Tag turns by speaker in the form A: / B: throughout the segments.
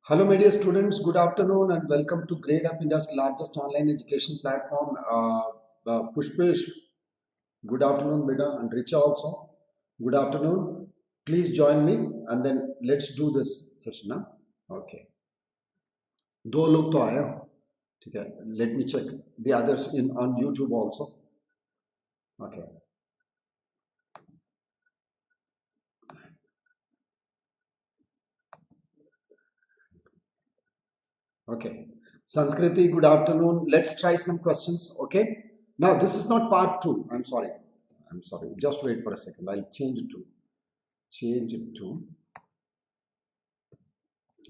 A: Hello, my dear students. Good afternoon and welcome to Gradeup India's largest online education platform. Pushpesh, good afternoon, beta, and Richa also. Good afternoon. Please join me and then let's do this session. Huh? Okay. दो लोग तो आए हो, ठीक है. Let me check the others on YouTube also. Okay. Okay. Sanskriti, good afternoon. Let's try some questions. Okay. Now, this is not part 2. I'm sorry. Just wait for a second. I'll change it to.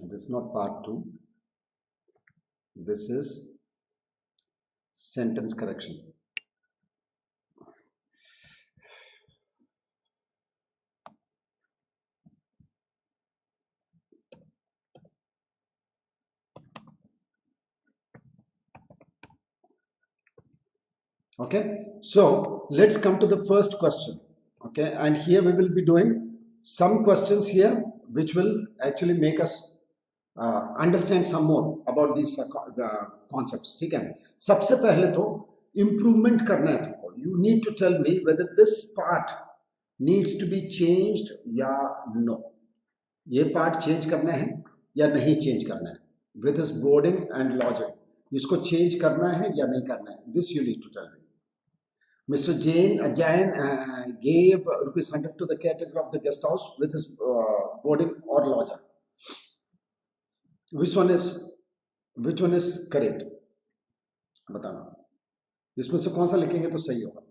A: This is not part 2. This is sentence correction. Okay, so let's come to the first question. Okay, and here we will be doing some questions here which will actually make us understand some more about these concepts. ठीक है, सबसे पहले तो improvement करना है तुमको. You need to tell me whether this part needs to be changed या no. ये part change करना है या नहीं change करना है. With this boarding and lodging, इसको change करना है या नहीं करना है. This you need to tell me. Mr. Jain gave ₹100 to the caretaker of the guest house with his boarding or lodging. Which one is correct? बताना. इसमें से कौन सा लिखेंगे तो सही होगा?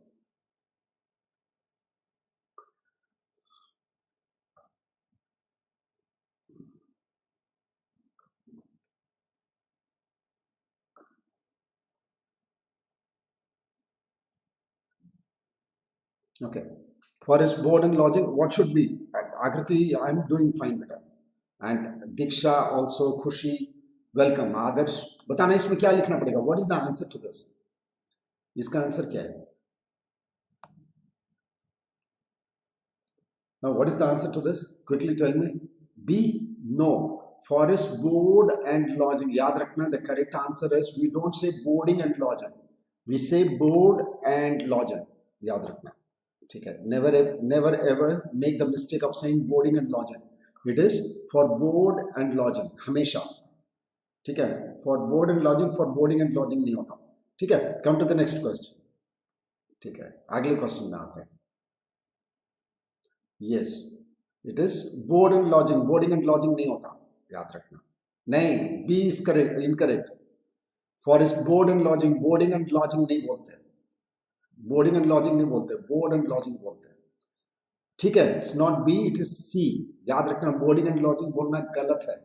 A: Okay. For his board and lodging, what should be? Agriti, I'm doing fine, beta. And Diksha also, Khushi, welcome. Adarsh, बताना इसमें क्या लिखना पड़ेगा? What is the answer to this? इसका आंसर क्या है? Now, what is the answer to this? Quickly tell me. B, no. For his board and lodging. याद रखना, the correct answer is we don't say boarding and lodging. We say board and lodging. याद रखना. ठीक है. Never ever make the mistake of saying boarding and lodging. It is for board and lodging. हमेशा. ठीक है. For board and lodging, for boarding and lodging नहीं होता. ठीक है. Come to the next question. ठीक है. अगले क्वेश्चन में आते हैं. Yes, it is board and lodging. Boarding and lodging नहीं होता. याद रखना. नहीं. B is correct. Incorrect. For his board and lodging. Boarding and lodging नहीं बोलते. बोर्डिंग एंड लॉजिंग नहीं बोलते, बोर्ड एंड लॉजिंग बोलते हैं. ठीक है. It's not B, it is C. याद रखना, बोर्डिंग एंड लॉजिंग बोलना गलत है.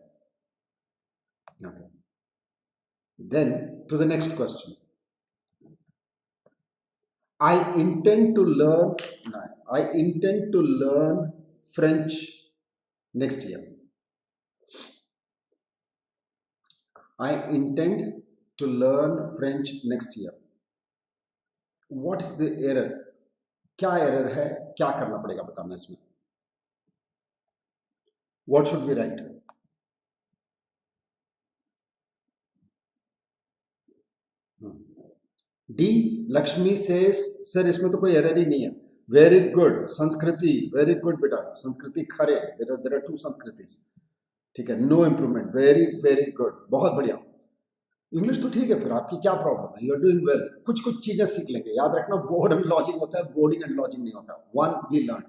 A: Okay. Then to the next question. I intend to learn French next year. I intend to learn French next year. What is the error? क्या error है? क्या करना पड़ेगा बताना इसमें. What should we write? D. Lakshmi says, sir इसमें तो कोई error ही नहीं है. Very good. Sanskriti, very good बेटा. Sanskriti Khare. There are 2 Sanskritis. ठीक है. No improvement. Very good. बहुत बढ़िया. इंग्लिश तो ठीक है, फिर आपकी क्या प्रॉब्लम है? You are doing well. कुछ चीजें सीख लेंगे. याद रखना, बोर्ड एंड लॉजिंग होता है, बोर्डिंग एंड लॉजिंग नहीं होता. One we learn.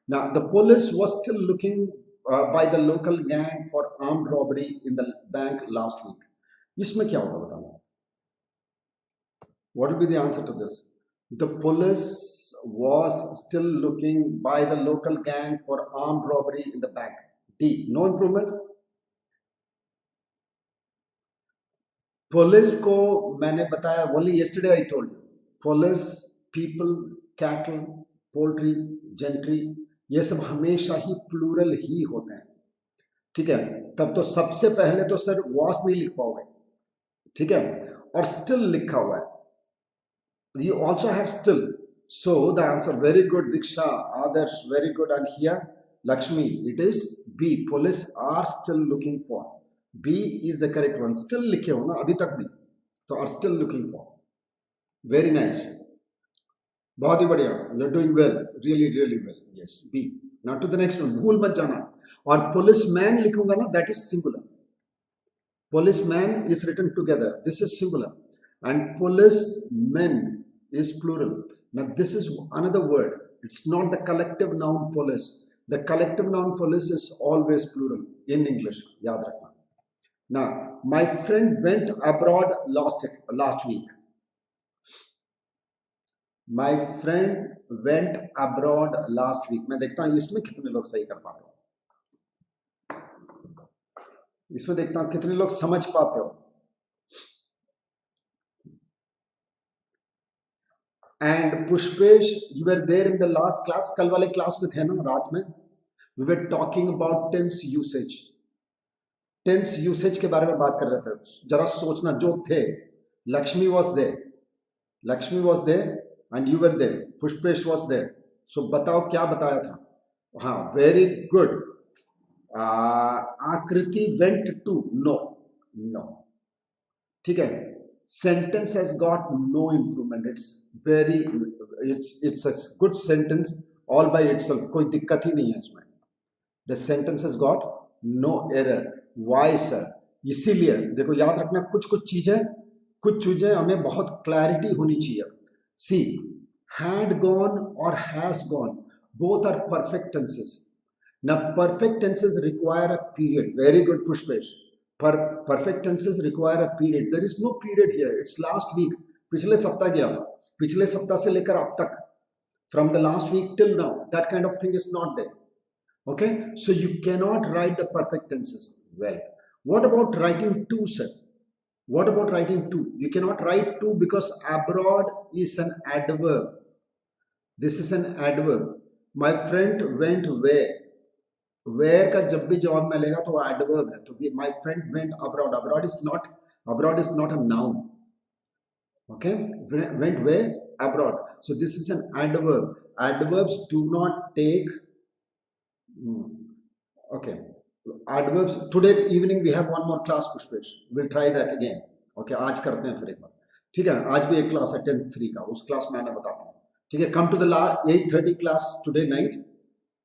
A: Now the police was still looking by the local gang for armed robbery in the bank last week. इसमें क्या होगा बताना. What will be the answer to this? The police was still looking by the local gang for armed robbery in the bank. D. No improvement. Police को मैंने बताया, only yesterday I told you, police, people, cattle, poultry, gentry, ये सब हमेशा ही plural ही होते हैं. ठीक है. तब तो सबसे पहले तो सर वॉस नहीं लिख पाओगे. ठीक है. और स्टिल लिखा हुआ है. You also have still. So the answer, very good Diksha, Adarsh, very good. And here Lakshmi, it is B. Police are still looking for. B is the correct one. Still लिखे हो ना अभी तक भी, तो are still looking for. Very nice. बहुत ही बढ़िया. You're doing well. Really, really well. Yes. B. Now to the next one. भूल मत जाना. और policeman लिखूंगा ना, that is singular. Policeman is written together. This is singular. And policemen is plural. Now this is another word. It's not the collective noun police. The collective noun police is always plural in English. याद रखना. Now, my friend went abroad last week. My friend went abroad last week. मैं देखता हूँ इसमें कितने लोग सही कर पाते हो. इसमें देखता हूँ कितने लोग समझ पाते हो. And Pushpesh, you were there in the last class. कल वाले क्लास में थे ना रात में. We were talking about tense usage. Tense usage के बारे में बात कर रहे थे. जरा सोचना जो थे. Lakshmi was there. Lakshmi was there and you were there. Pushpesh was there. So बताओ क्या बताया था. हाँ, very good. आकृति went to. No. ठीक है. Sentence has got no improvement. It's a good sentence all by itself. कोई दिक्कत ही नहीं है इसमें. The sentence has got no error. Why sir? इसीलिए देखो याद रखना कुछ चीजें हमें बहुत क्लैरिटी होनी चाहिए. See, had gone or has gone, both are perfect tenses. Now perfect tenses require a period. Very good Pushpesh. Perfect tenses require a period. There is no period here. It's last week. पिछले सप्ताह गया था. पिछले सप्ताह से लेकर अब तक. From the last week till now. That kind of thing is not there. Okay? So you cannot write the perfect tenses. Well, what about writing to, sir? What about writing to? You cannot write to because abroad is an adverb. This is an adverb. My friend went where? Where का जब भी जवाब मिलेगा तो वो adverb है. तो my friend went abroad. Abroad is not a noun. Okay? Went where? Abroad. So this is an adverb. Adverbs do not take. Okay. Adverbs. Today evening we have one more class. Pushpesh. We'll try that again. Okay. आज करते हैं फिर एक बार. ठीक है. आज भी एक क्लास है 10th 3 का. उस क्लास में आना बताता हूँ. ठीक है. Come to the 8:30 class today night.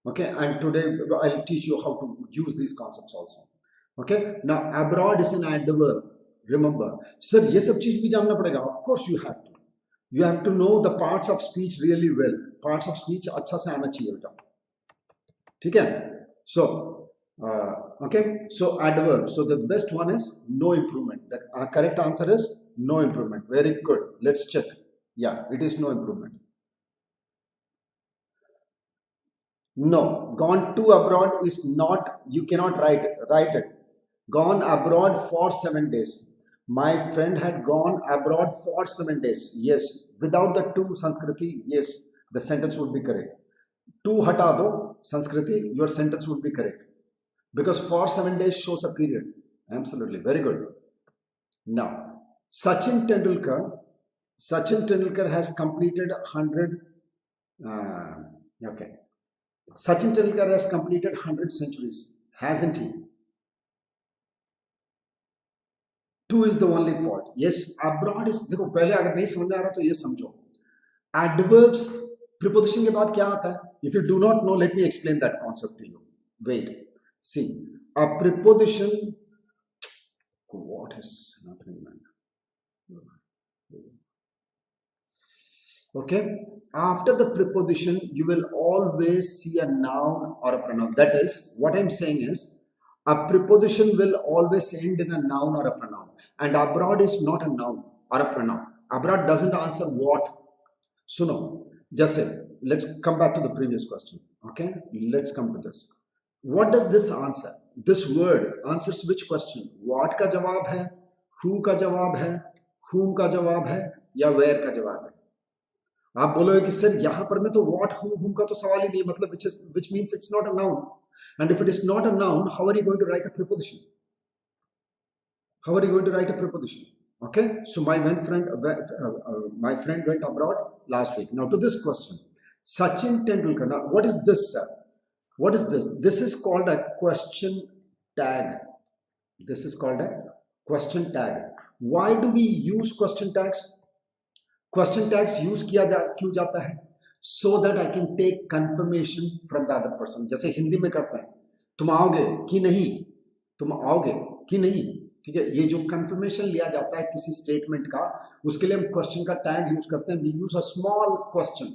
A: Okay, and today I'll teach you how to use these concepts also. Okay, now abroad is an adverb. Remember, sir, ये सब चीज भी जानना पड़ेगा. Of course you have to. You have to know the parts of speech really well. Parts of speech अच्छा से आना चाहिए बेटा. ठीक है? So, okay, so adverb. So the best one is no improvement. The correct answer is no improvement. Very good. Let's check. Yeah, it is no improvement. No, gone to abroad is not, you cannot write it. Gone abroad for 7 days. My friend had gone abroad for 7 days. Yes, without the to Sanskriti, yes, the sentence would be correct. To hata do Sanskriti, your sentence would be correct. Because for 7 days shows a period. Absolutely, very good. Now, Sachin Tendulkar has completed 100. Okay. Sachin Tendulkar has completed 100 centuries, hasn't he? 2 is the only fault. Yes, abroad is. देखो पहले अगर नहीं समझ में आ रहा तो ये समझो. Adverbs preposition के बाद क्या आता है? If you do not know, let me explain that concept to you. Wait, see, a preposition. What is happening, man? Okay, after the preposition you will always see a noun or a pronoun. That is what I'm saying is a preposition will always end in a noun or a pronoun, and abroad is not a noun or a pronoun. Abroad doesn't answer what. So no, just say, let's come back to the previous question. Okay, let's come to this. What does this answer? This word answers which question? What का जवाब है, who का जवाब है, whom का जवाब है, या where का जवाब है. आप बोलोगे कि सर यहाँ पर में तो what, whom का तो सवाल ही नहीं है, मतलब which means it's not a noun. And if it is not a noun, how are you going to write a preposition? How are you going to write a preposition? Okay, so my friend went abroad last week. Now to this question, Sachin Tendulkar. Now what is this, sir? What is this? This is called a question tag. This is called a question tag. Why do we use question tags? Question tags use क्यों जाता है? So that I can take confirmation from the other person. जैसे हिंदी में करते हैं, तुम आओगे कि नहीं, तुम आओगे कि नहीं, ठीक है? ये जो confirmation लिया जाता है किसी statement का, उसके लिए हम question का tag use करते हैं. We use a small question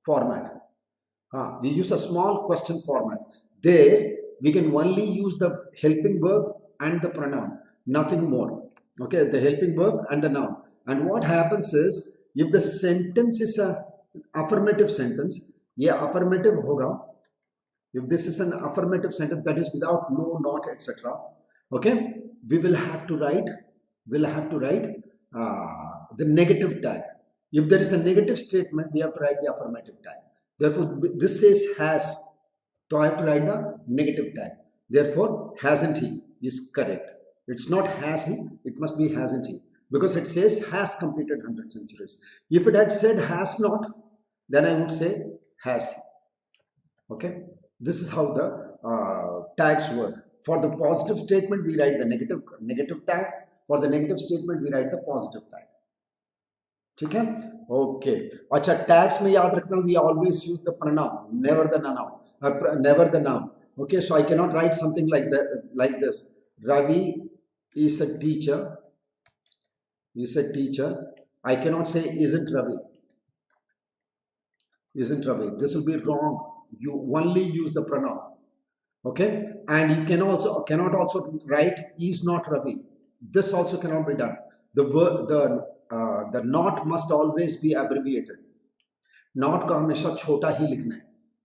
A: format. We use a small question format. There we can only use the helping verb and the pronoun, nothing more. Okay, the helping verb and the noun. And what happens is, if the sentence is a affirmative sentence, yeah, affirmative hoga. If this is an affirmative sentence, that is without no, not, etc. Okay, we will have to write. The negative tag. If there is a negative statement, we have to write the affirmative tag. Therefore, this says has, so I have to write the negative tag. Therefore, hasn't he is correct. It's not has he, it must be hasn't he, because it says has completed 100 centuries. If it had said has not, then I would say has he. Okay, this is how the tags work. For the positive statement, we write the negative tag. For the negative statement, we write the positive tag. ठीक है? Okay. अच्छा, tags में याद रखना, we always use the pronoun, never the noun. Okay, so I cannot write something like that, like this. Ravi is a teacher. I cannot say isn't Ravi. This will be wrong. You only use the pronoun. Okay, and you cannot also write is not Ravi. This also cannot be done. The not must always be abbreviated. Not को हमेशा छोटा ही लिखना है,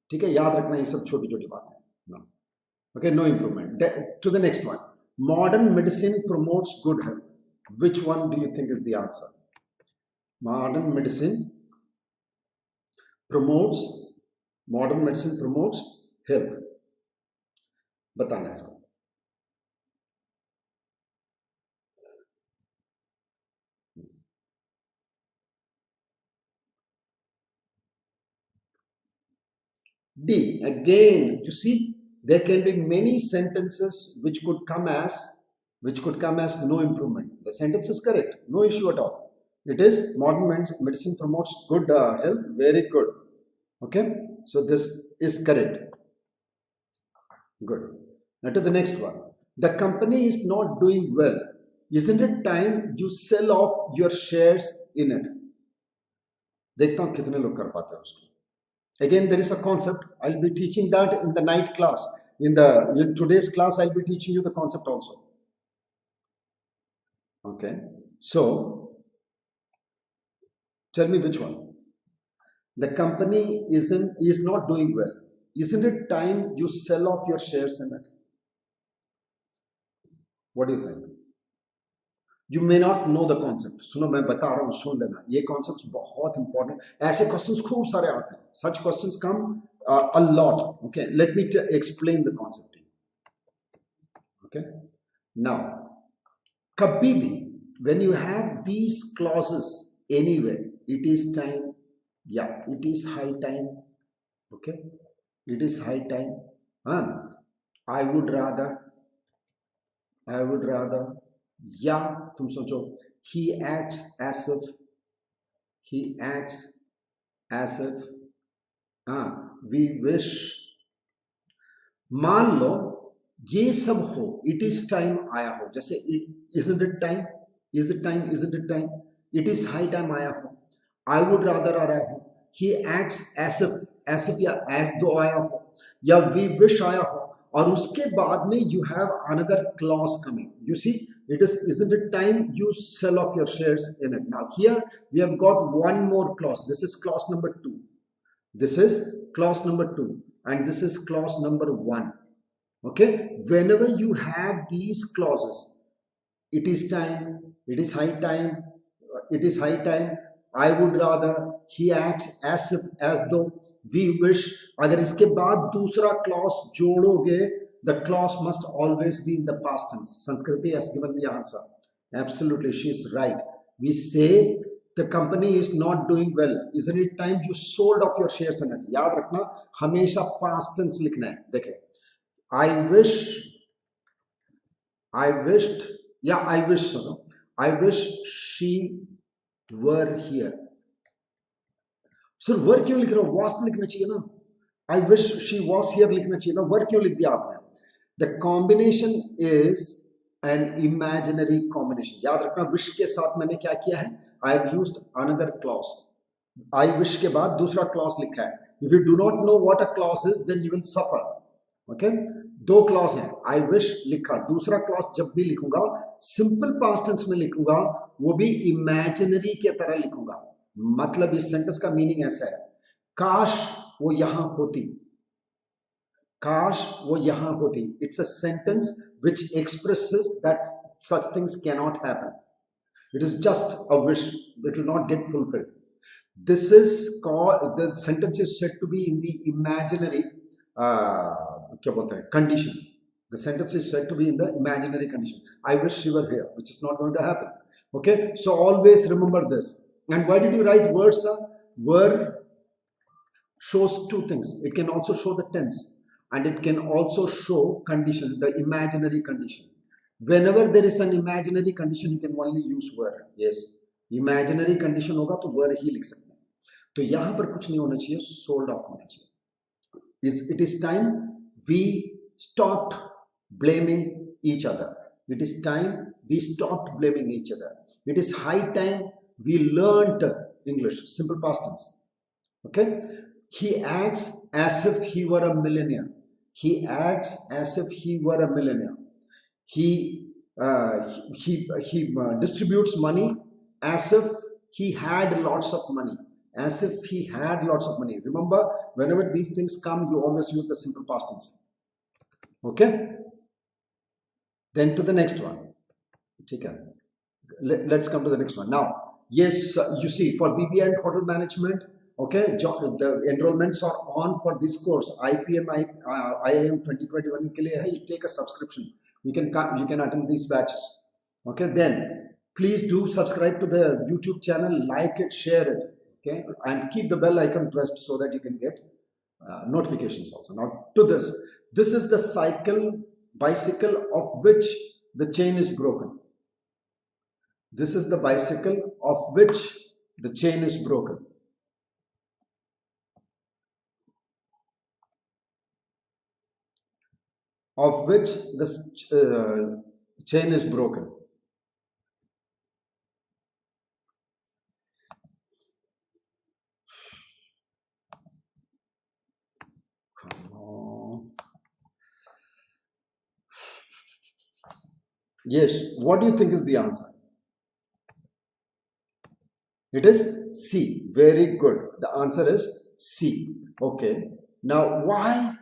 A: ठीक है? याद रखना, ये सब छोटी बात है. No. Okay, no improvement. To the next one. Modern medicine promotes good health. Which one do you think is the answer? Modern medicine promotes health. बताना है इसको. D. Again, you see, there can be many sentences which could come as no improvement. The sentence is correct, no issue at all. It is modern medicine promotes good health. Very good. Okay, so this is correct. Good. Now to the next one. The company is not doing well. Isn't it time you sell off your shares in it? देखता हूँ कितने लोग कर पाते हैं उसको. Again, there is a concept. I'll be teaching that in the night class. In today's class, I'll be teaching you the concept also. Okay. So, tell me which one. The company is not doing well. Isn't it time you sell off your shares in it? What do you think? You may not know the concept. सुनो, मैं बता रहा हूँ, सुन लेना. ये concepts बहुत important. ऐसे questions खूब सारे आते हैं. Such questions come a lot. Okay, let me explain the concept. Okay. Now, कभी भी when you have these clauses anywhere, it is time. Yeah, it is high time. Okay, it is high time. I would rather. या तुम सोचो, he acts as if we wish. मान लो ये सब हो, it is time आया हो, जैसे isn't it time, it is high time आया हो, I would rather आ रहा हो, he acts as if या as though आया हो, या we wish आया हो, और उसके बाद में you have another clause coming. You see, isn't it time you sell off your shares in it? Now here we have got one more clause. This is clause number 2. This is clause number 2, and this is clause number 1. Okay, whenever you have these clauses, it is time, it is high time, I would rather, he acts as if, as though, we wish. अगर इसके बाद दूसरा clause जोड़ोगे, the clause must always be in the past tense. Sanskriti has given the answer. Absolutely, she is right. We say the company is not doing well. Isn't it time you sold off your shares in it? याद रखना, हमेशा past tense लिखना है. देखें, I I wished, yeah, I wish, no, I wish she were here. Sir were क्यों लिख रहा हो? was तो लिखना चाहिए ना. I wish she was here लिखना चाहिए ना. वर क्यों लिख दिया आपने? The combination is an imaginary combination. याद रखना wish के साथ मैंने क्या किया है? I have used another clause. I wish के बाद दूसरा clause लिखा है. If you do not know what a clause is, then you will suffer. Okay? दो clause हैं. I wish लिखा. दूसरा clause जब भी लिखूंगा, simple past tense में लिखूंगा, वो भी imaginary के तरह लिखूंगा. मतलब इस सेंटेंस का मीनिंग ऐसा है, काश वो यहां होती, काश वो यहां होती. It's a sentence which expresses that such things cannot happen. It is just a wish. It will not get fulfilled. This is called, the sentence is said to be in the imaginary क्या बोलते हैं, condition. The sentence is said to be in the imaginary condition. I wish she were here, which is not going to happen. Okay, so always remember this. And why did you write were, sir? Were shows two things. It can also show the tense, and it can also show condition, the imaginary condition. Whenever there is an imaginary condition, you can only use were. Yes, imaginary condition होगा तो were ही लिख सकते हैं. तो यहाँ पर कुछ नहीं होना चाहिए, sold off होना चाहिए. It is time we stopped blaming each other. It is time we stopped blaming each other. It is high time we learned English, simple past tense. Okay, he acts as if he were a millionaire. He acts as if he were a millionaire. He distributes money as if he had lots of money. As if he had lots of money. Remember, whenever these things come, you always use the simple past tense. Okay. Then to the next one. Okay. Let's come to the next one now. Yes, you see, for BBA and hotel management, okay, the enrollments are on for this course. IPMAT 2021 के लिए है. You take a subscription. You can attend these batches. Okay, then please do subscribe to the YouTube channel, like it, share it, okay, and keep the bell icon pressed so that you can get notifications also. Now to this is the bicycle of which the chain is broken. This is the bicycle of which the chain is broken. Of which the chain is broken. Come on. Yes, what do you think is the answer? It is C. Very good. The answer is C. Okay. Now, why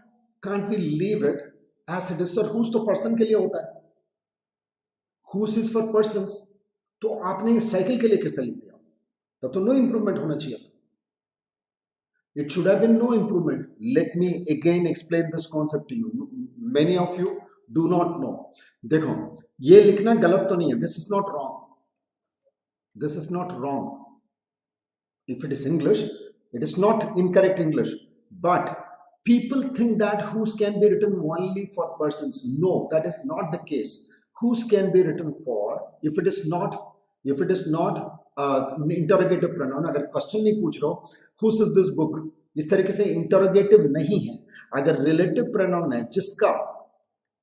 A: can't we leave it as it is? Sir, who's तो person के लिए होता है. Who's is for persons. तो आपने cycle के लिए कैसे लिख दिया? तब तो no improvement होना चाहिए. It should have been no improvement. Let me again explain this concept to you. Many of you do not know. देखो, ये लिखना गलत तो नहीं है. This is not wrong. This is not wrong. If it is English, it is not incorrect English. But people think that whose can be written only for persons. No, that is not the case. Whose can be written for if it is not interrogative pronoun. अगर question नहीं पूछ रहे हो, whose is this book? इस तरीके से interrogative नहीं है. अगर relative pronoun है,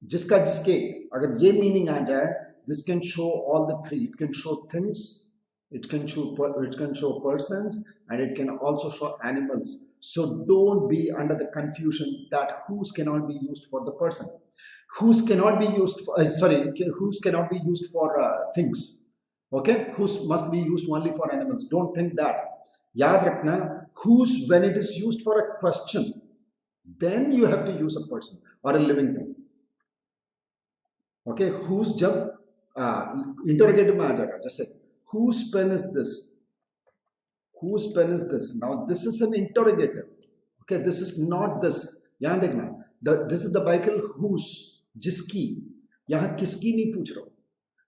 A: जिसके अगर ये meaning आ जाए, this can show all the three. It can show things. It can show persons, and it can also show animals. So don't be under the confusion that whose cannot be used for the person, whose cannot be used for whose cannot be used for things. Okay, whose must be used only for animals. Don't think that. याद रखना, whose when it is used for a question, then you have to use a person or a living thing. Okay, whose जब interrogative में आ जाएगा, जैसे whose pen is this? Whose pen is this? Now this is an interrogative. Okay, this is not this. यहाँ देखना, this is the bicycle whose, जिसकी. यहाँ किसकी नहीं पूछ रहा.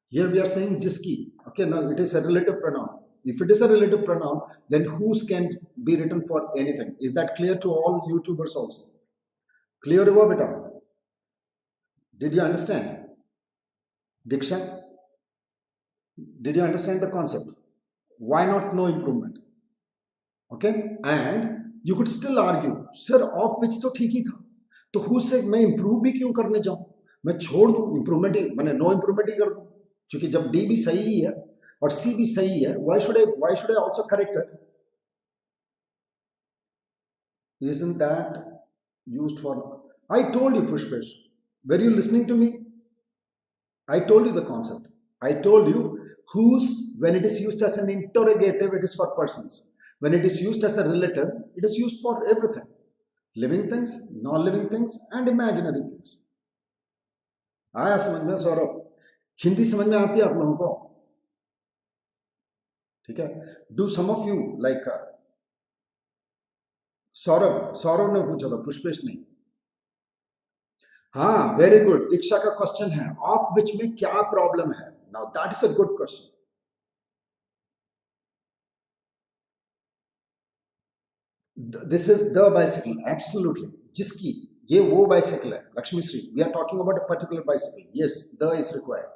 A: Here we are saying जिसकी. Okay, now it is a relative pronoun. If it is a relative pronoun, then whose can be written for anything. Is that clear to all YouTubers also? Clear हुआ बेटा? Did you understand? Diksha, did you understand the concept? Why not no improvement? Okay, and you could still argue, sir, of which तो ठीक ही था, तो who said मैं improve भी क्यों करने जाऊं, मैं छोड़ दूं improvement ही, मैंने no improvement ही कर दूं, क्योंकि जब D भी सही ही है और C भी सही है, why should I also correct it? Isn't that used for? I told you, Pushpesh. Were you listening to me? I told you the concept. I told you whose, when it is used as an interrogative, it is for persons. When it is used as a relative, it is used for everything. Living things, non-living things, and imaginary things. आया समझ में सौरभ? हिंदी समझ में आती है आप लोगों को? ठीक है? Do some of you like Saurabh ने पूछा था, पुष्पेश नहीं. हाँ, वेरी गुड. दीक्षा का क्वेश्चन है, ऑफ विच में क्या प्रॉब्लम है? Now that is a good question. This is the bicycle, absolutely. जिसकी ये वो बाइसिकल है, Lakshmi Shri. We are talking about a particular bicycle. Yes, the is required.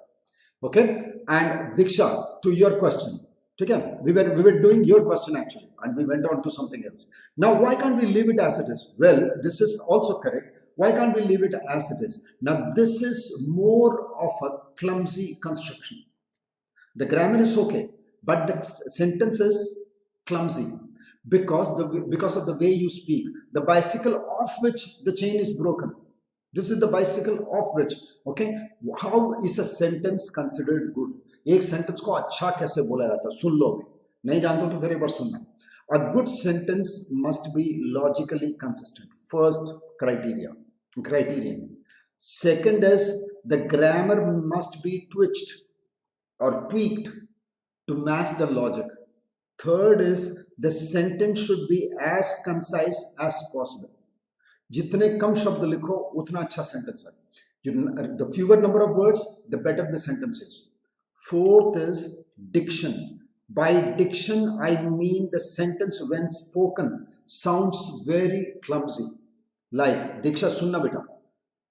A: Okay, and Diksha, to your question. ठीक है, we were doing your question actually, and we went on to something else. Now, why can't we leave it as it is? Well, this is also correct. Why can't we leave it as it is? Now, this is more of a clumsy construction. The grammar is okay, but the sentence is clumsy because of the way you speak. The bicycle of which the chain is broken. This is the bicycle of which. Okay, how is a sentence considered good? एक sentence को अच्छा कैसे बोला जाता है? सुन लो भी, नहीं जानते तो फिर एक बार सुनना. A good sentence must be logically consistent. First criterion. Second is the grammar must be twitched or tweaked to match the logic. Third is the sentence should be as concise as possible. जितने कम शब्द लिखो उतना अच्छा sentence है. The fewer number of words, the better the sentence is. Fourth is diction. By diction, I mean the sentence when spoken sounds very clumsy. Like, Diksha, sunna beta.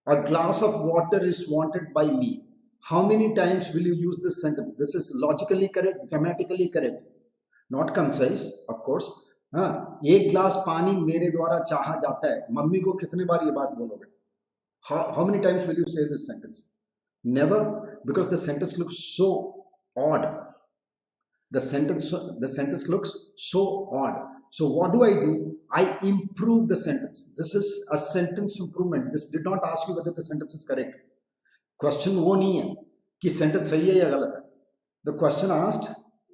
A: A glass of water is wanted by me. How many times will you use this sentence? This is logically correct, grammatically correct. Not concise, of course. हाँ, एक glass पानी मेरे द्वारा चाहा जाता है. Mummy को कितने बार ये बात बोलोगे? How many times will you say this sentence? Never, because the sentence looks so odd. The sentence looks so odd. So what do? I improve the sentence. This is a sentence improvement. This did not ask you whether the sentence is correct. Question वो नहीं है कि sentence सही है या गलत है. The question asked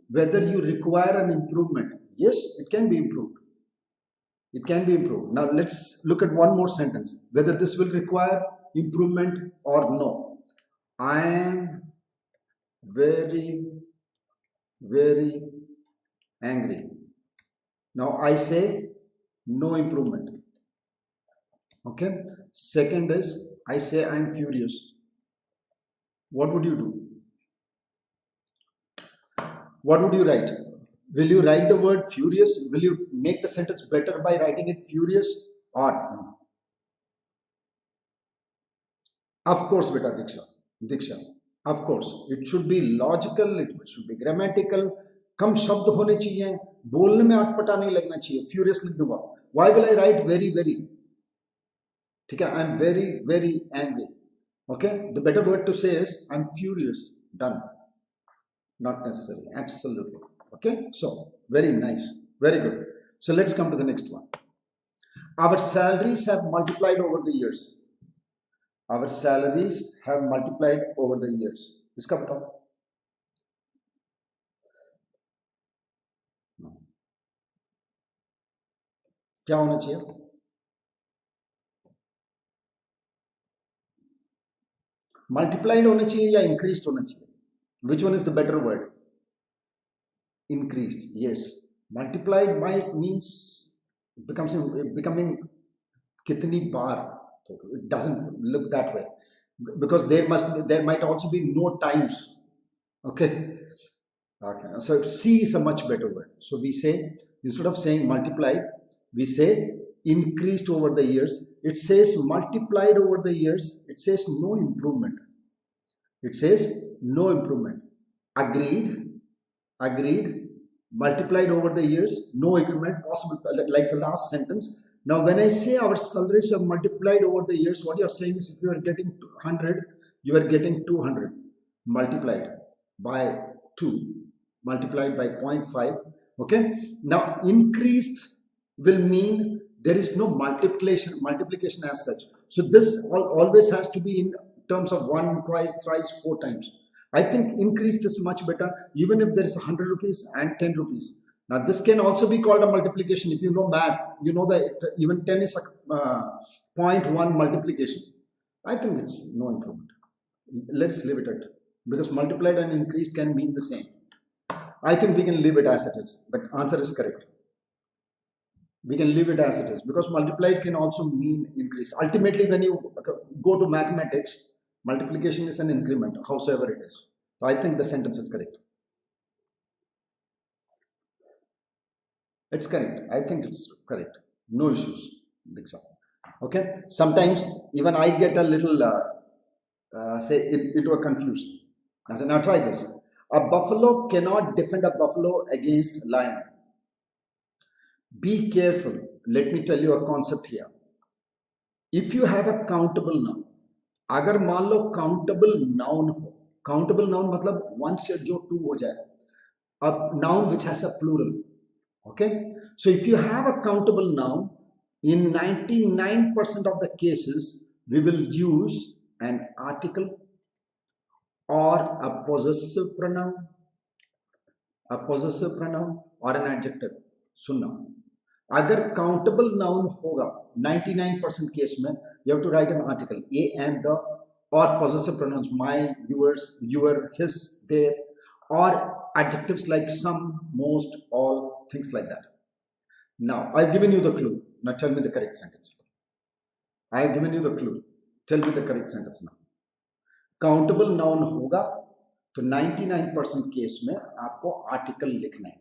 A: whether you require an improvement. Yes, it can be improved. It can be improved. Now let's look at one more sentence. Whether this will require improvement or no. I am very, very angry. Now I say no improvement. Okay. Second is I say I am furious. What would you do? What would you write? Will you write the word furious? Will you make the sentence better by writing it furious or no? Of course, beta Diksha. Of course, it should be logical, it should be grammatical. कम शब्द होने चाहिए, बोलने में अटपटा नहीं लगना चाहिए. Furious लिख दूंगा. Why will I write very, very? ठीक है, I am very, very angry. Okay, the better word to say is I am furious. Done. Not necessary. Absolutely. Okay, so very nice, very good. So let's come to the next one. Our salaries have multiplied over the years. Our salaries have multiplied over the years. इसका बताओ. क्या होना चाहिए? Multiplied होना चाहिए या increased होना चाहिए? Which one is the better word? Increased. Yes. Multiplied might means becoming कितनी बार. It doesn't look that way because there might also be no times. Okay, so C is a much better word. So we say, instead of saying multiplied, we say increased over the years. It says multiplied over the years. It says no improvement. It says no improvement. Agreed, agreed, multiplied over the years, no increment possible, like the last sentence. Now, when I say our salaries are multiplied over the years, what you are saying is if you are getting 100, you are getting 200 multiplied by 2, multiplied by 0.5. Okay. Now, increased will mean there is no multiplication as such. So this always has to be in terms of 1, twice, thrice, 4 times. I think increased is much better, even if there is 100 rupees and 10 rupees. Now this can also be called a multiplication. If you know maths, you know that even 10 is a 0.1 multiplication. I think it's no improvement. Let's leave it at, because multiplied and increased can mean the same. I think we can leave it as it is. The answer is correct. We can leave it as it is, because multiplied can also mean increase. Ultimately, when you go to mathematics, multiplication is an increment, howsoever it is. So I think the sentence is correct. It's correct. I think it's correct. No issues. Okay. Sometimes even I get a little into a confusion. I said, now try this. A buffalo cannot defend a buffalo against a lion. Be careful. Let me tell you a concept here. If you have a countable noun, अगर मान लो countable noun हो, countable noun मतलब one से जो two हो जाए, a noun which has a plural. Okay, so if you have a countable noun, in 99% of the cases we will use an article or a possessive pronoun or an adjective. सुनना, अगर countable noun होगा 99% case में, you have to write an article, a and the, or possessive pronouns, my, yours, your, his, their, or adjectives like some, most, all, things like that. Now, I've given you the clue. Now tell me the correct sentence. I have given you the clue. Tell me the correct sentence now. Countable noun होगा तो 99% case में आपको article लिखना है.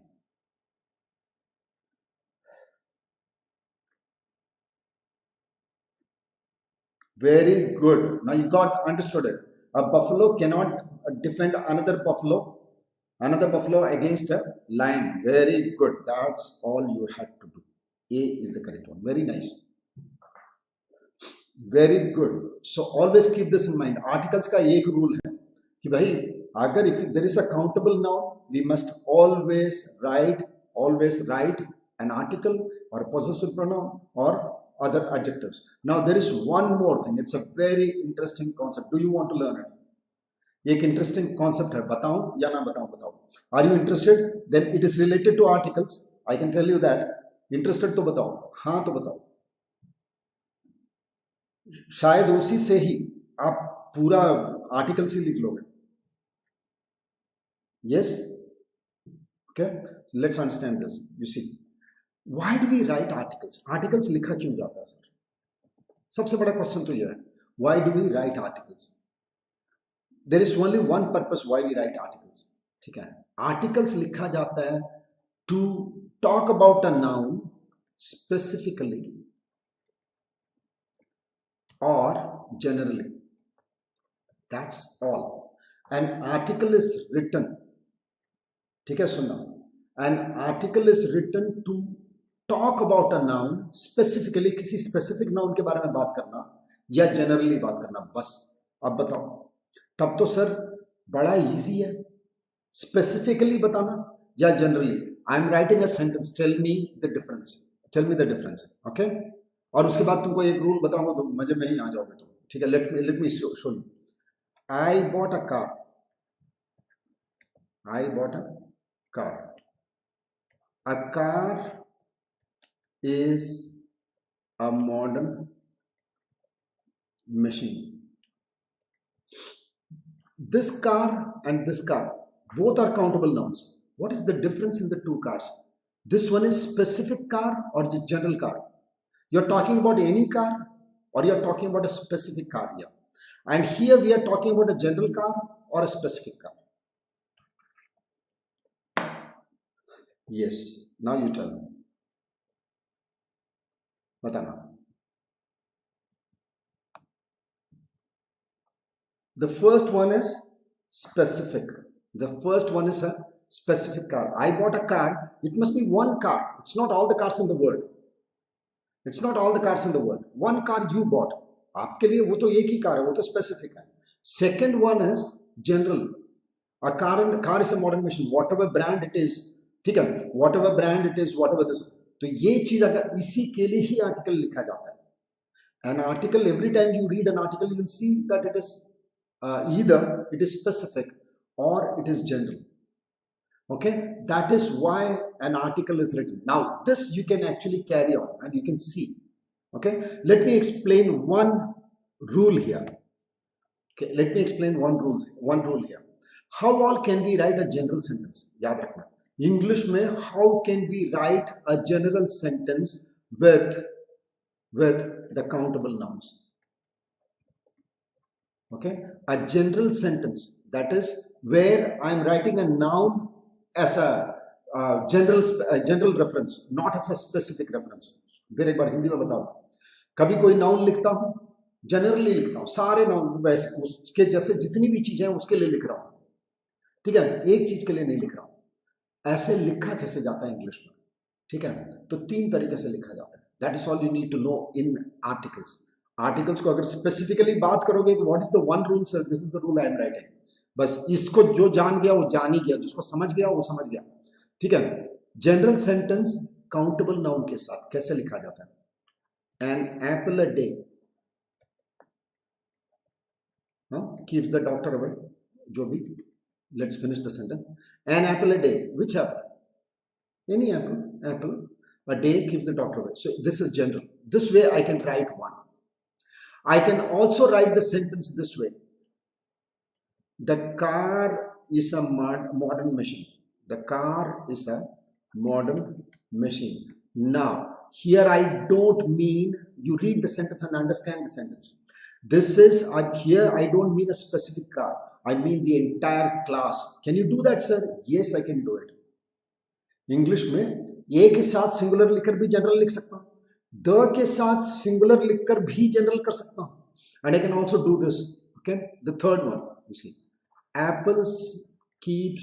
A: Very good. Now you got understood it. A buffalo cannot defend another buffalo against a lion. Very good. That's all you had to do. A is the correct one. Very nice. Very good. So always keep this in mind. Articles का एक rule है कि भाई अगर if there is a countable noun, we must always write an article or a possessive pronoun or other adjectives. Now there is one more thing. It's a very interesting concept. Do you want to learn it? एक interesting concept है. बताऊं या ना बताऊं? Are you interested? Then it is related to articles. I can tell you that. Interested तो बताओ. हाँ तो बताओ. शायद उसी से ही आप पूरा आर्टिकल से लिख लोगे. Yes? Okay. So let's understand this. You see. Why do we write articles? Articles लिखा क्यों जाता है सर? सबसे बड़ा क्वेश्चन तो ये है. Why do we write articles? There is only one purpose why we write articles. ठीक है. Articles लिखा जाता है to talk about a noun specifically or generally. That's all. An article is written. ठीक है सुनना. An article is written to talk about a noun specifically, किसी specific noun के बारे में बात करना या generally बात करना. बस अब बताओ. तब तो सर बड़ा easy है. Specifically बताना या generally. I'm writing a sentence. Tell me the difference. Tell me the difference. Okay? और उसके बाद तुमको एक रूल बताऊंगा तो मजे में ही आ जाओगे तुम. ठीक है. Let me show you. I bought a car. I bought a car. A car is a modern machine. This car and this car, both are countable nouns. What is the difference in the two cars? This one is specific car or the general car. You're talking about any car or you're talking about a specific car here. And here we are talking about a general car or a specific car. Yes. Now you tell me. Batana. The first one is specific. The first one is a specific car. I bought a car. It must be one car. It's not all the cars in the world. It's not all the cars in the world. One car you bought. आपके लिए वो तो एक ही car है, वो तो specific है. Second one is general. A car is a modern machine. Whatever brand it is, ठीक है? Whatever brand it is, whatever this. तो ये चीज अगर इसी के लिए ही आर्टिकल लिखा जाता है. An article, every time you read an article, you will see that it is either it is specific or it is general. Okay, that is why an article is written. Now this you can actually carry on and you can see. Okay, let me explain one rule here. Okay, let me explain one rule here. How all can we write a general sentence? याद रखना, English में how can we write a general sentence with the countable nouns? Okay, a general sentence, that is where I am writing a noun as a general reference, not as a specific reference. फिर एक बार हिंदी में बता दो, कभी कोई noun लिखता हूँ, generally लिखता हूँ, सारे नाउन वैसे उसके जैसे जितनी भी चीजें हैं उसके लिए लिख रहा हूँ, ठीक है, एक चीज के लिए नहीं लिख रहा हूँ. ऐसे लिखा कैसे जाता है इंग्लिश में? ठीक है, तो तीन तरीके से लिखा जाता है. That is all you need to know in articles. Articles को अगर स्पेसिफिकली बात करोगे, what is the one rule sir, this is the rule I am writing, बस इसको जो जान गया वो जान ही गया, जिसको समझ गया वो समझ गया. ठीक है, जनरल सेंटेंस काउंटेबल नाउन के साथ कैसे लिखा जाता है? An apple a day keeps the doctor away, जो भी, let's finish the sentence. An apple a day, which apple? Any apple a day keeps the doctor away. So this is general. This way I can write one. I can also write the sentence this way: the car is a modern machine. The car is a modern machine. Now here I don't mean you read the sentence and understand the sentence. This is here I don't mean a specific car, I mean the entire class. Can you do that sir? Yes, I can do it. English में ए के साथ singular लिखकर भी general लिख सकता हूँ, the के साथ सिंगुलर लिखकर भी जनरल कर सकता हूँ, and I can also do this. Okay, the third one, you see, apples keep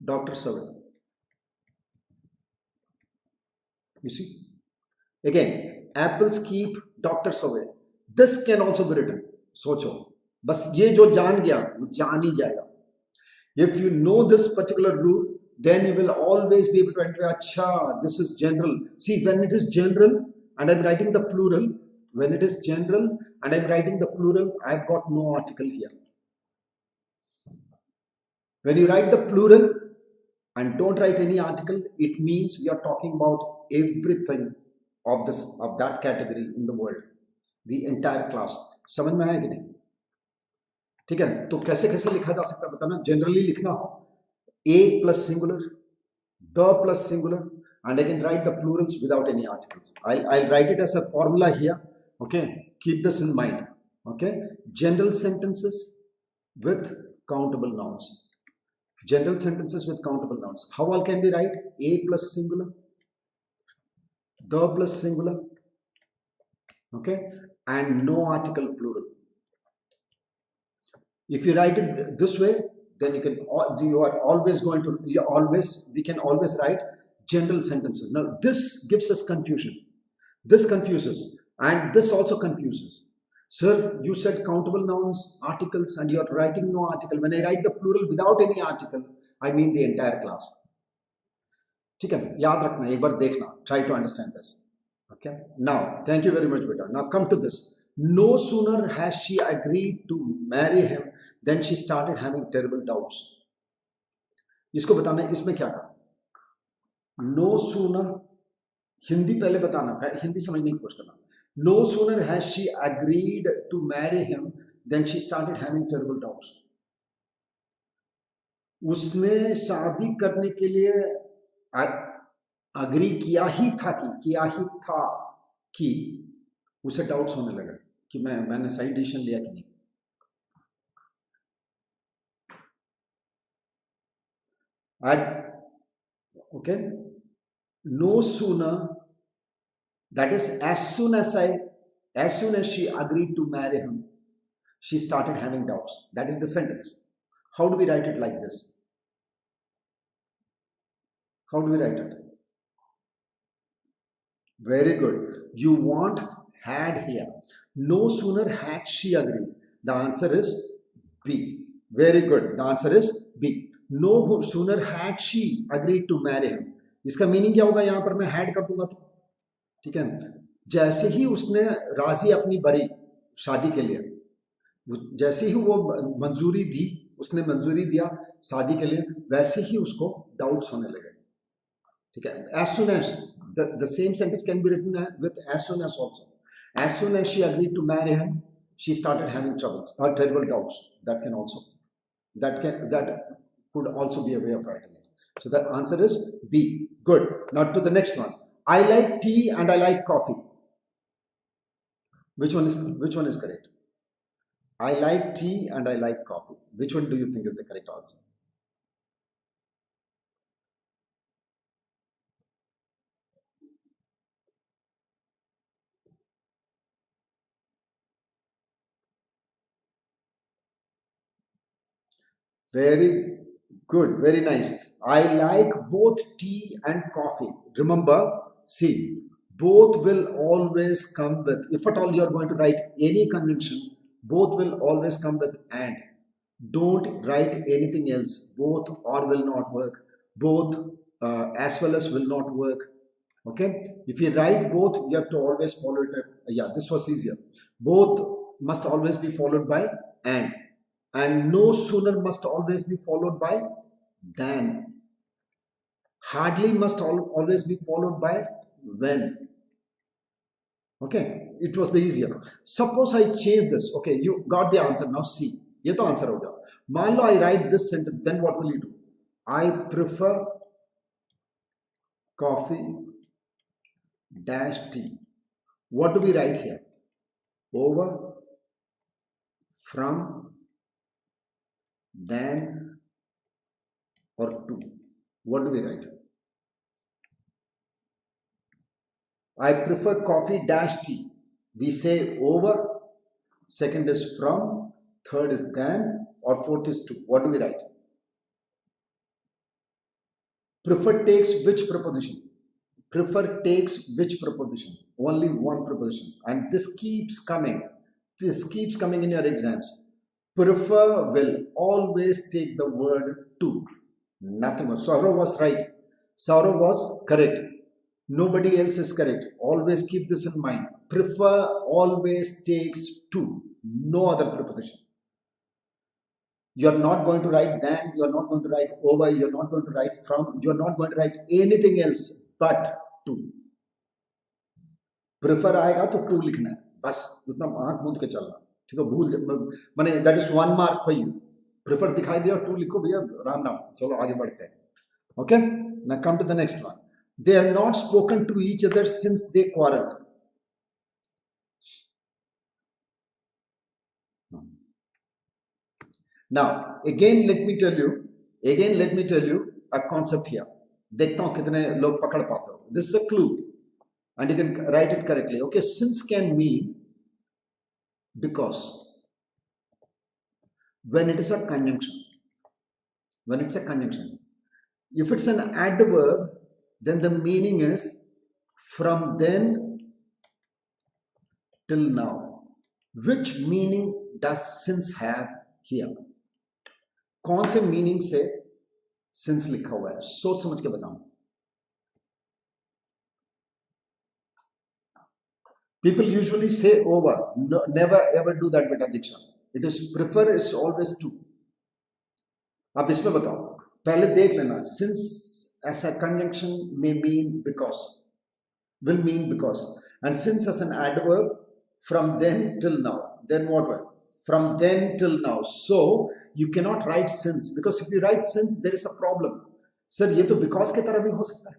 A: doctors away. You see, again, apples keep doctors away. This can also be written. सोचो, बस ये जो जान गया वो जान ही जाएगा. If you know this particular rule, then you will always be able to enter. अच्छा, this is general. See, when it is general and I'm writing the plural, when it is general and I'm writing the plural, I've got no article here. When you write the plural and don't write any article, it means we are talking about everything of that category in the world, the entire class. समझ में आया कि नहीं? ठीक है, तो कैसे कैसे लिखा जा सकता है बताना. जनरली लिखना हो, a plus singular, the plus singular, and I can write the plurals without any articles. I'll write it as a formula here. Okay, keep this in mind. Okay, general sentences with countable nouns. General sentences with countable nouns. How all can we write? A plus singular, the plus singular, okay, and no article plural. If you write it this way, then we can always write general sentences. Now this gives us confusion. This confuses, and this also confuses. Sir, you said countable nouns, articles, and you are writing no article. When I write the plural without any article, I mean the entire class. ठीक है, याद रखना, एक बार देखना. Try to understand this. Okay. Now, thank you very much, beta. Now come to this. No sooner has she agreed to marry him than she started having terrible doubts. इसको बताना है, इसमें क्या कहा? No sooner, हिंदी पहले बताना, हिंदी समझने की कोशिश करना. No sooner has she agreed to marry him than she started having terrible doubts. उसने शादी करने के लिए अग्री किया ही था कि उसे डाउट्स होने लगा कि मैंने सही डिसीजन लिया कि नहीं. Okay, no sooner, that is as soon as she agreed to marry him, she started having doubts. That is the sentence. How do we write it like this? How do we write it? Very good. You want had here. No sooner had she agreed. The answer is B. Very good. The answer is B. No sooner had she agreed to marry him. इसका meaning क्या होगा? यहां पर मैं had कर दूंगा तो ठीक है। जैसे ही उसने राजी अपनी बरी शादी के लिए, जैसे ही वो मंजूरी दी, उसने मंजूरी दिया शादी के लिए, वैसे ही उसको डाउट्स होने लगे। ठीक है। As soon as the same sentence can be written with as soon as also. As soon as she agreed to marry him, she started having troubles or terrible doubts. That could also be a way of writing it. So the answer is B. Good. Now to the next one. I like tea and I like coffee. Which one is correct? I like tea and I like coffee. Which one do you think is the correct answer? Very good, very nice. I like both tea and coffee. Remember, see, both will always come with, if at all you are going to write any conjunction, both will always come with and. Don't write anything else. Both or will not work. Both as well as will not work. Okay. If you write both, you have to always follow it. Yeah, this was easier. Both must always be followed by and. And no sooner must always be followed by than. Hardly must always be followed by when. Okay, it was the easier. Suppose I change this. Okay, you got the answer. Now see, ये तो answer हो गया. मान लो I write this sentence, then what will you do? I prefer coffee dash tea. What do we write here? Over, from, than, or to. What do we write? I prefer coffee dash tea. We say over, second is from, third is than, or fourth is to. What do we write? Prefer takes which preposition? Prefer takes which preposition? Only one preposition. And this keeps coming. This keeps coming in your exams. Prefer will always take the word to. Nothing more. Saurav was right. Saurav was correct. Nobody else is correct. Always keep this in mind. Prefer always takes to. No other preposition. You're not going to write than, you're not going to write over, you're not going to write from, you're not going to write anything else but to. Prefer आएगा तो to लिखना है. बस उतना आंख मूंद के चलना. ठीक है, भूल माने that is 1 mark for you. Prefer दिखाई दिया और to लिखो भैया, राम नाम. चलो आगे बढ़ते हैं. Okay, now come to the next one. They have not spoken to each other since they quarreled. Now, again, let me tell you a concept here. देखता हूँ कितने लोग पकड़ पाते हो. This is a clue, and you can write it correctly. Okay, since can mean because when it is a conjunction. When it's a conjunction. If it's an adverb, then the meaning is from then till now. Which meaning does since have here? कौन से meaning से since लिखा हुआ है? सोच समझ के बताऊं. People usually say over. No, never ever do that, beta Diksha. It is prefer is always to. आप इसमें बताओ. पहले देख लेना. Since as a conjunction may mean because. Will mean because. And since as an adverb from then till now. Then what will? From then till now. So you cannot write since, because if you write since, there is a problem. Sir, ये तो because के तरह भी हो सकता है.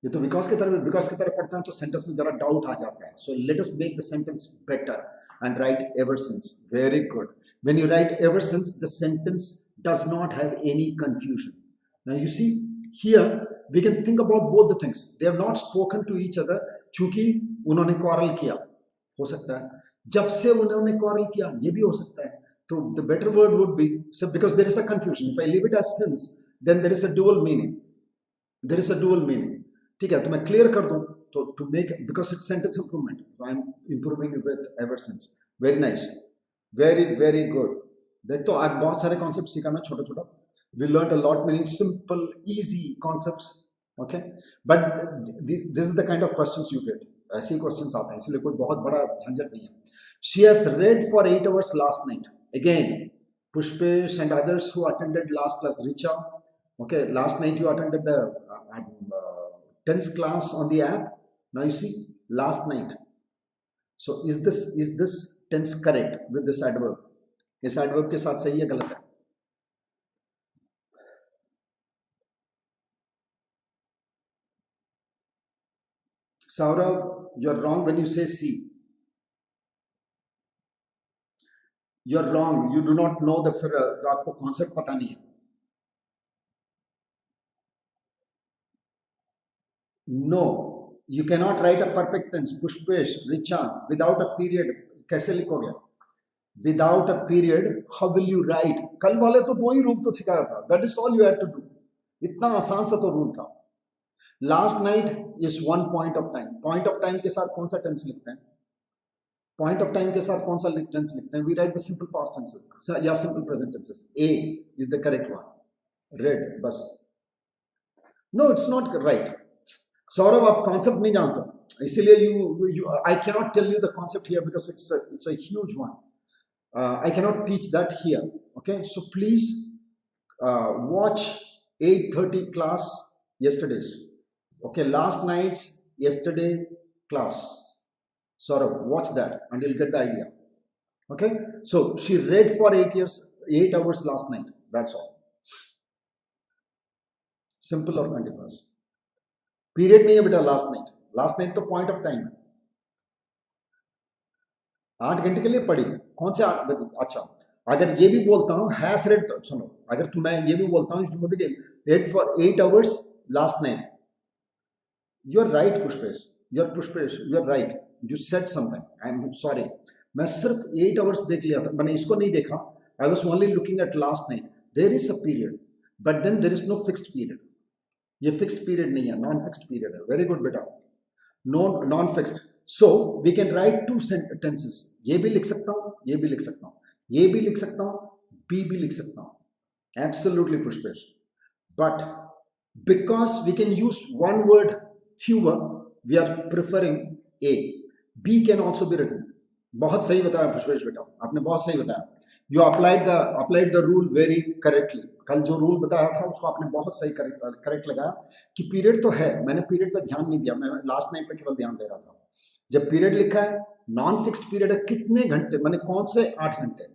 A: ये तो because के तरह पढ़ते हैं तो sentence में जरा doubt आ जाता है. So let us make the sentence better and write ever since. Very good. When you write ever since, the sentence does not have any confusion. Now you see here we can think about both the things. They have not spoken to each other. चूंकि उन्होंने quarrel किया, हो सकता है. जब से उन्होंने quarrel किया, ये भी हो सकता है. तो the better word would be, so because there is a confusion. If I leave it as since, then there is a dual meaning. There is a dual meaning. ठीक है, तो मैं clear कर दूं. तो to make, because it's sentence improvement, so I'm improving it with ever since. Very nice, very good. देख तो आज बहुत सारे concepts सीखा मैं छोटा-छोटा. We learned a lot many simple, easy concepts. Okay, but this is the kind of questions you get. ऐसे questions आते हैं, इसलिए कोई बहुत बड़ा झंझट नहीं है. She has read for 8 hours last night. Again, Pushpesh and others who attended last class, Richa. Okay, last night you attended the 10th class on the app. Now you see, last night. So is this tense correct with this adverb? इस adverb के साथ सही है गलत है? Saurav, you're wrong when you say C. You're wrong. You do not know the फिर आपको concept पता नहीं है. No, you cannot write a perfect tense. Pushpesh, Richa, without a period. कैसे लिखोगे? Without a period, how will you write? कल वाले तो दो ही रूल तो सिखाया था. That is all you had to do. इतना आसान सा तो रूल था. Last night is one point of time. Point of time के साथ कौन सा tense लिखते हैं? Point of time के साथ कौन सा tense लिखते हैं? We write the simple past tenses. या simple present tenses. A is the correct one. Read, बस. No, it's not right. Saurav, आप concept नहीं जानते. इसीलिए I cannot tell you the concept here because it's a huge one. I cannot teach that here. Okay, so please watch 8:30 class yesterday's. Okay, last night's yesterday class. Saurav, watch that and you'll get the idea. Okay, so she read for 8 hours last night. That's all. Simple or continuous. Period नहीं है बेटा last night. Last night तो point of time है. 8 घंटे के लिए पढ़ी. कौन से 8 बजे? अच्छा, अगर ये भी बोलता हूँ has read, तो सुनो, अगर मैं ये भी बोलता हूँ read for 8 hours last night. You're right, Pushpesh. You're right. You said something. I'm sorry. मैं सिर्फ 8 hours देख लिया था. मैंने इसको नहीं देखा. I was only looking at last night. There is a period, but then there is no fixed period. ये fixed period नहीं है, non-fixed period है. Very good बेटा. No, non-fixed. So we can write two sentences. ये भी लिख सकता हूँ, ये भी लिख सकता हूँ, ये भी लिख सकता हूँ, B भी लिख सकता हूँ. Absolutely, Pushpesh. But because we can use one word fewer, we are preferring A. B can also be written. बहुत सही बताया पुष्पेश बेटा, आपने बहुत सही बताया. You applied the rule very correctly. कल जो रूल बताया था उसको आपने बहुत सही करेक्ट लगाया कि पीरियड तो है. मैंने पीरियड पे ध्यान नहीं दिया, मैं लास्ट नाइट पे केवल ध्यान दे रहा था. जब पीरियड लिखा है, नॉन फिक्स्ड पीरियड है, कितने घंटे, मैंने कौन से 8 घंटे,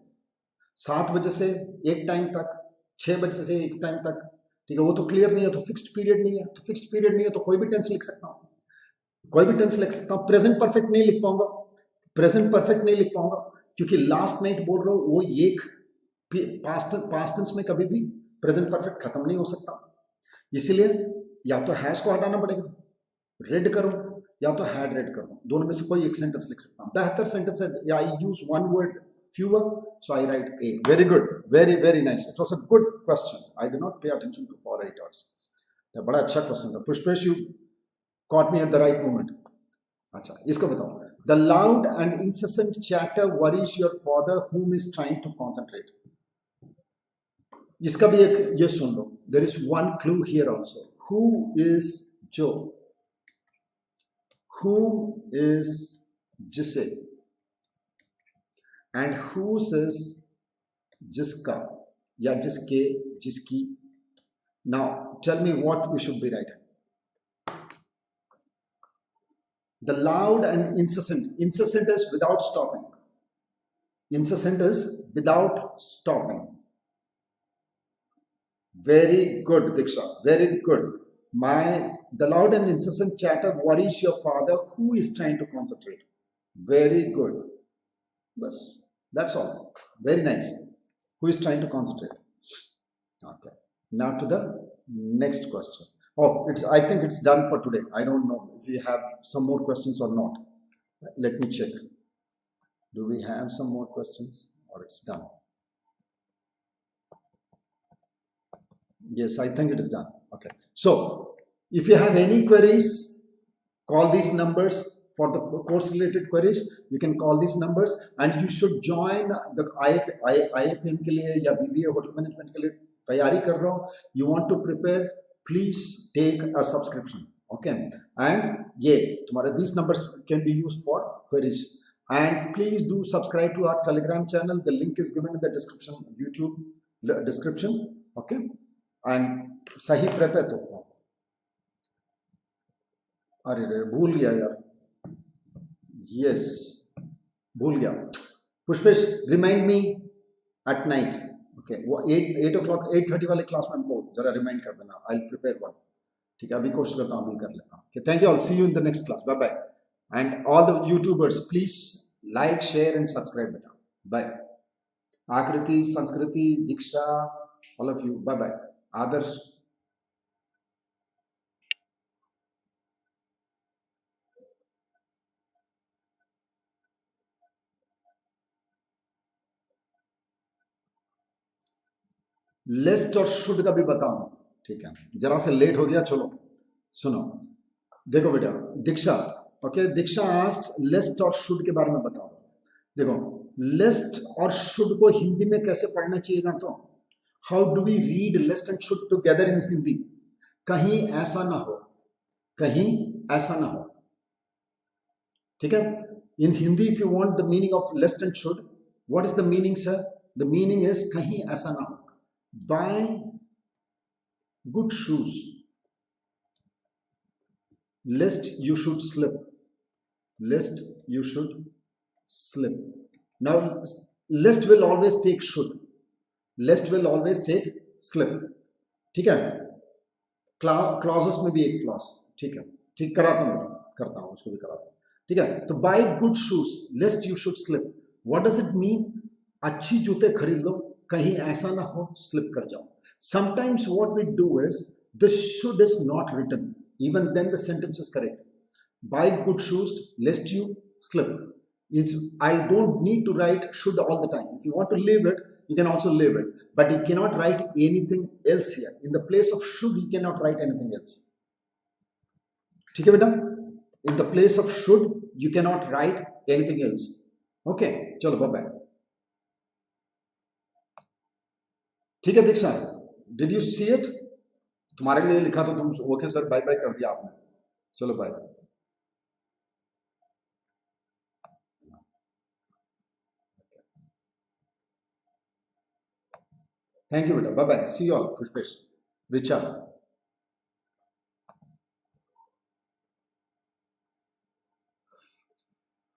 A: 7 बजे से एक टाइम तक, 6 बजे से एक टाइम तक, ठीक है, वो तो क्लियर नहीं है. तो फिक्स्ड पीरियड नहीं है, तो फिक्स्ड पीरियड नहीं है तो कोई भी टेंस लिख सकता हूँ, कोई भी टेंस लिख सकता हूँ. प्रेजेंट परफेक्ट नहीं लिख पाऊंगा, प्रेजेंट परफेक्ट नहीं लिख पाऊंगा क्योंकि लास्ट नाइट बोल रहा हूँ, वो एक पास्ट टेंस में कभी भी प्रेजेंट परफेक्ट खत्म नहीं हो सकता. इसीलिए या तो हैज को हटाना पड़ेगा, रेड करूं, या तो हैड रेड करूं. दोनों में से कोई एक सेंटेंस लिख सकता हूं. बेहतर सेंटेंस है या I use one word fewer, so I write A. Very good, very nice. It was a good question. I did not pay attention to for 8 hours. ये बड़ा अच्छा क्वेश्चन था. Pushpesh, you caught me at the right moment. अच्छा, इसको बताओ. The loud and incessant chatter worries your father, whom is trying to concentrate. इसका भी एक ये सुन लो. There is one clue here also. Who is Joe? Whom is जिसे? And whose is जिसका या जिसके, जिसकी. Now tell me what we should be writing. The loud and incessant. Incessant is without stopping. Incessant is without stopping. Very good, Diksha. Very good. The loud and incessant chatter worries your father, who is trying to concentrate. Very good. Bas. That's all. Very nice. Who is trying to concentrate? Okay. Now to the next question. Oh, I think it's done for today. I don't know if you have some more questions or not. Let me check. Do we have some more questions or it's done? Yes, I think it is done. Okay. So if you have any queries, call these numbers for the course related queries. You can call these numbers and you should join the IIPM के लिए या BBA hotel management के लिए तैयारी कर रहा हो. You want to prepare, please take a subscription. Okay. And yeah, तुम्हारे these numbers can be used for queries. And please do subscribe to our Telegram channel. The link is given in the description, YouTube description. Okay. And सही prep है तो अरे रे भूल गया यार. Yes भूल गया. Pushpesh remind me at night. Okay वो 8 o'clock 8:30 वाले क्लास में हमको जरा रिमाइंड कर देना. I will prepare one. ठीक है अभी कोशिश करता हूँ अभी कर लेता हूँ. Okay thank you all. See you in the next class. Bye bye. And all the YouTubers please like share and subscribe बेटा. Bye. Akriti Sanskriti Diksha all of you bye bye. Adarsh list और शुड का भी बताऊं. ठीक है जरा से लेट हो गया. चलो सुनो देखो बेटा दीक्षा. ओके दीक्षा आस्ट लिस्ट और शुड के बारे में बताओ. देखो लिस्ट और शुड को हिंदी में कैसे पढ़ना चाहिए ना. तो how do we read list and should together in Hindi. कहीं ऐसा ना हो, कहीं ऐसा ना हो. ठीक है in Hindi if you want the meaning of list and should, what is the meaning sir. The meaning is कहीं ऐसा ना हो. Buy good shoes, lest you should slip. Lest you should slip. Now list will always take should. List will always take slip. ठीक है clauses में भी एक clause. ठीक है ठीक कराता हूँ करता हूँ उसको भी कराता हूँ. ठीक है तो buy good shoes lest you should slip. What does it mean? अच्छी जूते खरीद लो कहीं ऐसा ना हो स्लिप कर जाओ. Sometimes what we do is the should is not written. Even then the sentence is correct. Buy good shoes lest you slip. I don't need to write should all the time. If you want to leave it, you can also leave it. But you cannot write anything else here. In the place of should, you cannot write anything else. ठीक है बेटा. In the place of should, you cannot write anything else. Okay. चलो bye bye. ठीक है दीक्षा did you see it. तुम्हारे लिए लिखा तो तुम ओके सर बाय बाय कर दिया आपने. चलो बाय. थैंक यू बेटा. Bye bye. See you all. Pushpesh Richa.